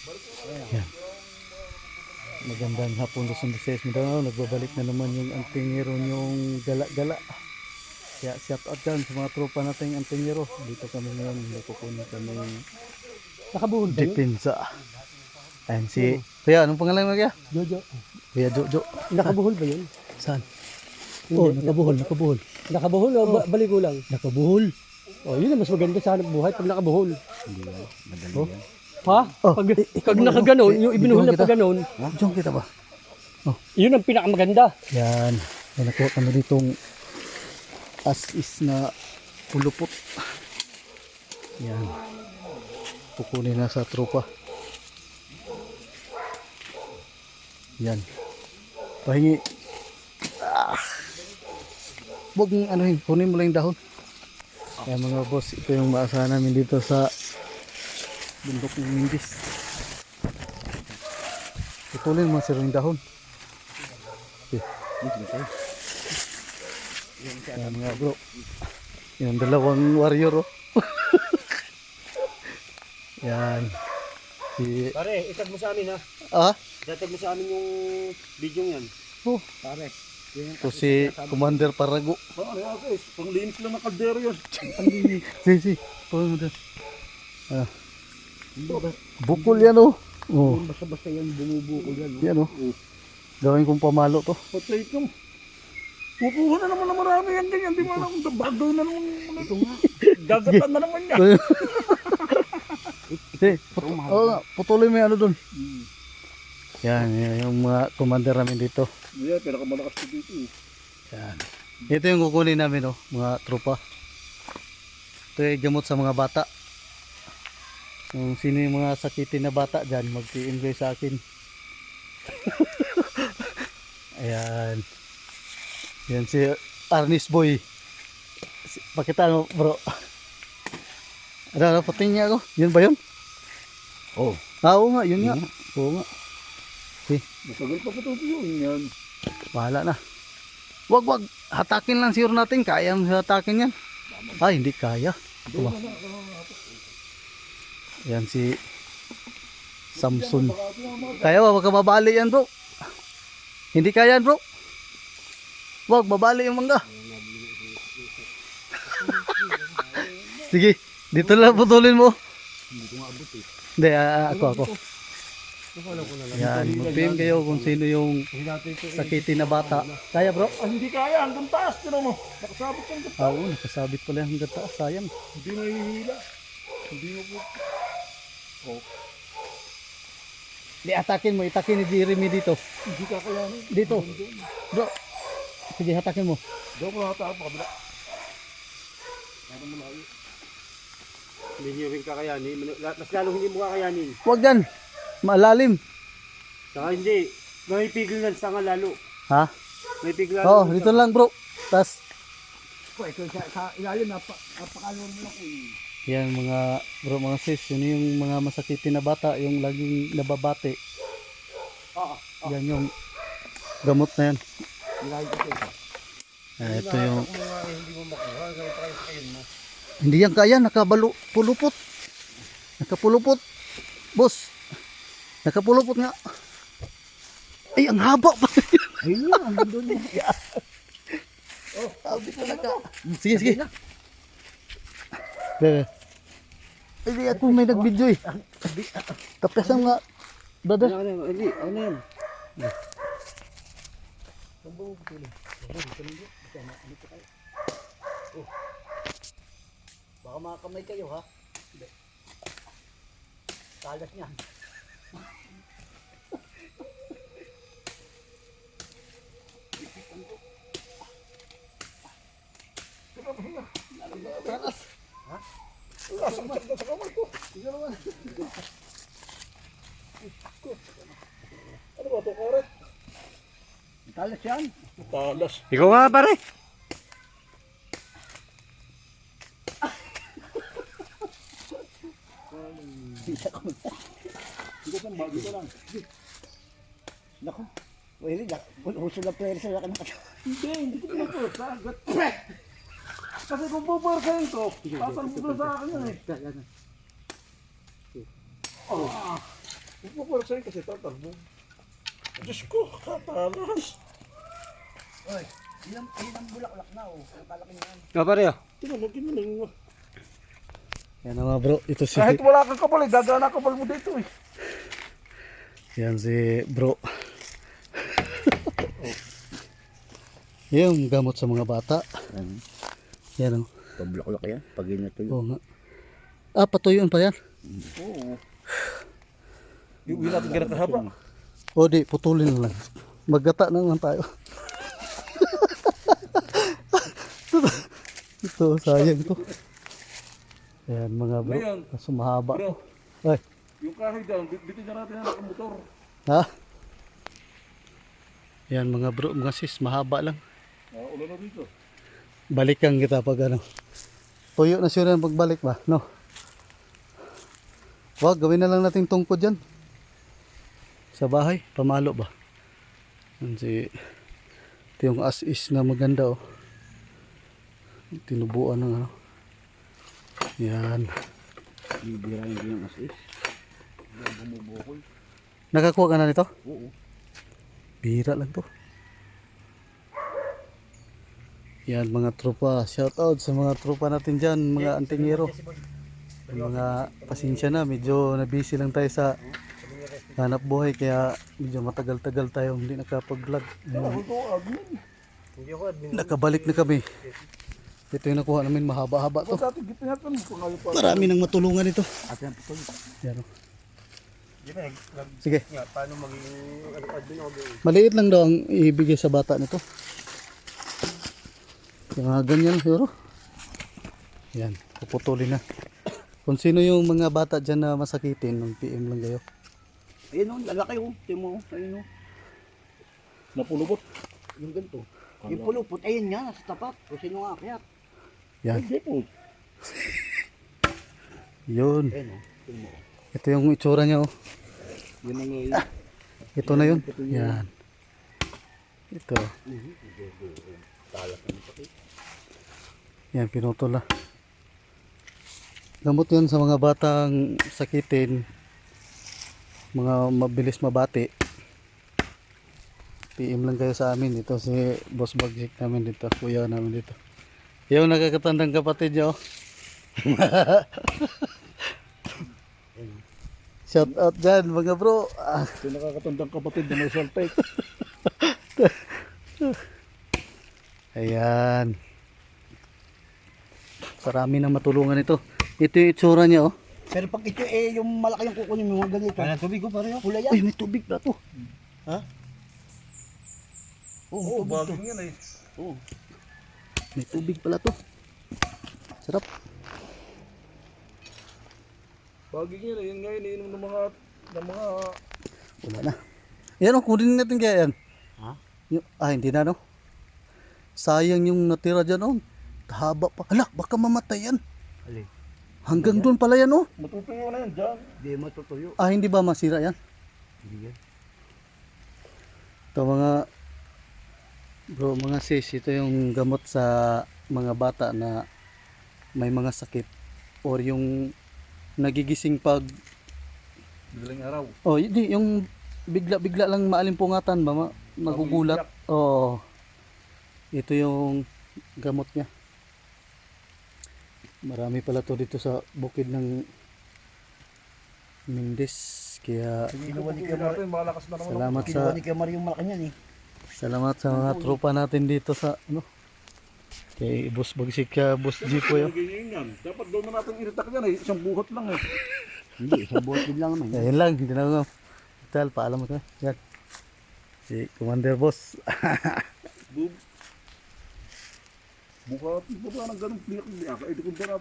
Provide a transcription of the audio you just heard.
Yan. Magandang hapon Luzon, Visayas, Mindanao. Nagbabalik na naman yung antingero yung gala-gala. Kaya shout out dyan sa mga tropa nating antingero. Dito kami ngayon, nakukunin kami Nakabuhol ba yun? depensa. Ayan si Kuya, anong pangalan mo kaya? Jojo. Kuya Jojo. Nakabuhol ba yun? Saan? Oh, nakabuhol. Nakabuhol o baligo lang? Nakabuhol. Oh, yun ang mas maganda sa hanap buhay pag nakabuhol. Hindi yan, madali Oh. yan. Ha? Oh, Pag nakaganon, yung ibinuhol na kita. pag ganon, Diyan kita ba? yun ang pinakamaganda. Yan. May nakuha kami ditong as is na pulupot. Yan. Kukunin na sa tropa. Yan. Pahingi. Huwag mong anuhin. Kunin mo lang yung dahon. Kaya mga boss, ito yung maasahan namin dito sa bundok ng Mindis. Putulin mo sir yung dahon. Okay. Yan mga bro. Yan dalawang warrior oh. Yan. Si Pare, itag mo sa amin ha. ah, Datag mo sa amin yung video yan. oh, Pare. ito si Commander Parago. Pare, panglinis lang ng kaldero yun. Si. Pulin mo doon. Ah. Bukol yan oh. Oh. Basta-basta yan, bumubukol yan. Yan oh. Gawin kong pamalo to. Patay itong. Pupuha na naman na marami yan ganyan. Di mo alam kung bagay na naman. Ito nga. Gagatan na naman yan. Oo nga, putulin mo yung ano doon. Yan, yung mga commander namin dito. Yeah, pinakamalakas ko dito eh. Yan. Ito yung kukunin namin oh, mga tropa. Ito yung gamot sa mga bata. Kung sino yung mga sakitin na bata dyan, mag-enjoy sa akin. Ayan. Yan si Arnis Boy. Pakita mo bro. Ano, patingin niya ako. Yun ba yun? Oh. Oo nga, yun nga. Oo nga. Matagal pa ito yun yan. Bahala na. Wag. Hatakin lang siguro natin. Kaya mo hatakin yan. Ay, hindi kaya. Ito ba? Yan si Samson. Kaya ba? Wag ka mabali yan bro. Hindi kaya yan bro. Wag, mabali yung mangga. Sige, dito lang putulin mo. Hindi ko maabot eh. Hindi, ako. Yan, mag-PM kayo kung sino yung sakitin na bata. Kaya bro? Ah, hindi kaya, hanggang taas. Tino mo, nakasabot ka hanggang taas. Oo, nakasabit pala hanggang taas. Sayang. Hindi mo hihila. Hindi mo po. Oh. Di atakin mo, itakin ni Jeremy dito. Hindi kakayanin. Dito. Bro. Sige, hatakin mo. Doon ko nakatawa pa kabila. Parang malayo. Hindi nyo rin kakayanin. Mas lalong hindi mo kakayanin. Huwag yan. Malalim. Saka hindi. May pigil lang sa nga lalo. Ha? May pigil Oo, dito lang bro. Tas, Ito sa ilalim, napakalawang mo lang ko eh. yan mga bro, mga sis. Yun yung mga masakitin na bata. Yung laging nababate. Yan yung gamot na yan. Ilalim ko ito. Ito yung Hindi mo makuha. Gawin pa kayo sa kayo mo. hindi yan kaya, nakapulupot. Nakapulupot. Boss, nakapulupot nga. Ay, ang haba pa. Ayun nga, ang ganda niya. Sabi talaga. Sige. Bebe. Ay, di ako may nag-video eh. Tapesan nga. Brother. Hindi, ano yan? Baka makakamay kayo ha. Kalat niya. Taras. Ha? Sakit sa kamay ko. Ano ba ito, Kore? Talas yan. Talas. Ikaw nga, pare. Dito lang. Naku. Pwede, uso na pwede sa akin. Hindi ko naman po. Kasi kung puporsahin ko, pasalbo na sa akin yan eh. Oh. Ipupura sa'yo kasi tatalbo. Diyos ko, katalas. Oy, ilang bulaklak na oh. Ang kalaki niyan. Nga pare ah. Tingnan mo, ginaling mo. Yan na mga bro, ito si Kahit wala kang kapal, dadaan ang kapal mo dito eh. yan si bro. Yung gamot sa mga bata. Yan o. Pabulaklak yan. Pag ginatuyo. Oo nga. Ah, patuyuan pa yan. Oo. Iuwi natin ganang kahaba. O di, putulin na lang. Maggata na lang tayo. Ito, sayang to. Ayan mga bro. Ngayon, Kaso mahaba bro. to. Ay, Yung kahoy dyan, bitin na natin ang motor. ha? Ayan mga bro, mga sis, mahaba lang. Ulan na dito. Balikan kita pag ano. Tuyo na siya rin pagbalik ba? No? Wag, gawin na lang natin tungkod dyan. Sa bahay, pamalo ba? Yan si... Ito yung as is na maganda oh. Tinubuan ng ano. Yan. Bibira yung as-is. Nakakuha ka na nito? Oo. Bira lang to. Yan mga tropa. Shout out sa mga tropa natin dyan. Mga antingero. Mga pasensya na. Medyo na-busy lang tayo sa hanap buhay. Kaya medyo matagal-tagal tayo hindi nakapag-vlog. Nakabalik na kami. Ito yung nakuha namin. Mahaba-haba to. Dati gitna natin mo pangayo pa. Marami nang matulungan ito. Ate ang putol. Yan o. Gina, Sige. nga, paano maging admin ako Maliit lang daw ang ibigay sa bata nito. Yung mga ganyan siguro. Yan, puputulin na. Kung sino yung mga bata dyan na masakitin, ng PM lang kayo. Ayun o, lalaki o. Timo o. Ayun o. napulubot. Yung ganito. Yung pulupot, ayun nga, nasa tapat. Kung sino nga kaya. Yan, Hindi po. yun. Ayun o. Timo o. Ito yung itsura niya oh. Yun ang Ito na yun. Yan. Ito. Yan, pinutol na. Gamot yun sa mga batang sakitin. Mga mabilis mabati. PM lang kayo sa amin. Ito si Boss Bagsik namin dito. Kuya namin dito. Yung nakakatandang kapatid niya oh. Shout out dyan mga bro. Ah, Ito nakakatandang kapatid na may saltek. ayan. Marami nang matulungan ito. Ito yung itsura niya oh. Pero pag ito eh, yung malaki yung kukunin mo, mga ganito. Kaya tubig ko pareho. Kulay yan. Uy, may tubig na to. Ha? Oo, tubig to. Baging yan eh. Oo. May tubig pala to. Sarap. Baging yan eh. Yun nga iniinom ng mga Wala na. Yan oh, kunin natin kaya yan. Ha? Yung, hindi na no. Sayang yung natira dyan oh. Haba pa. Hala, baka mamatay yan. Alin? Hanggang doon pala yan oh. matutuyo na yan dyan. Hindi matutuyo. Hindi ba masira yan? Hindi yan. Ito mga bro, mga sis, ito yung gamot sa mga bata na may mga sakit or yung nagigising pag Bilang araw. hindi yung bigla-bigla lang maalimpungatan ba nagugulat. Ito yung gamot niya. Marami pala to dito sa bukid ng Mindes. Kaya Kinuha ni Ito natin, malakas na naman. salamat Kinuha sa ni Kamar yung malaki niyan eh. salamat sa mga tropa natin dito sa ano kay Boss Bagsik, Boss Jipo yo. Ganyan yan. Dapat doon na natin iritak yan eh. Isang buhat lang eh. Hindi, isang buhat din lang naman. Yan lang, hindi na ako. Tal, paalam mo ka. Yan. Si Commander Boss. Buhat. Buhat ng ganun. Ito kung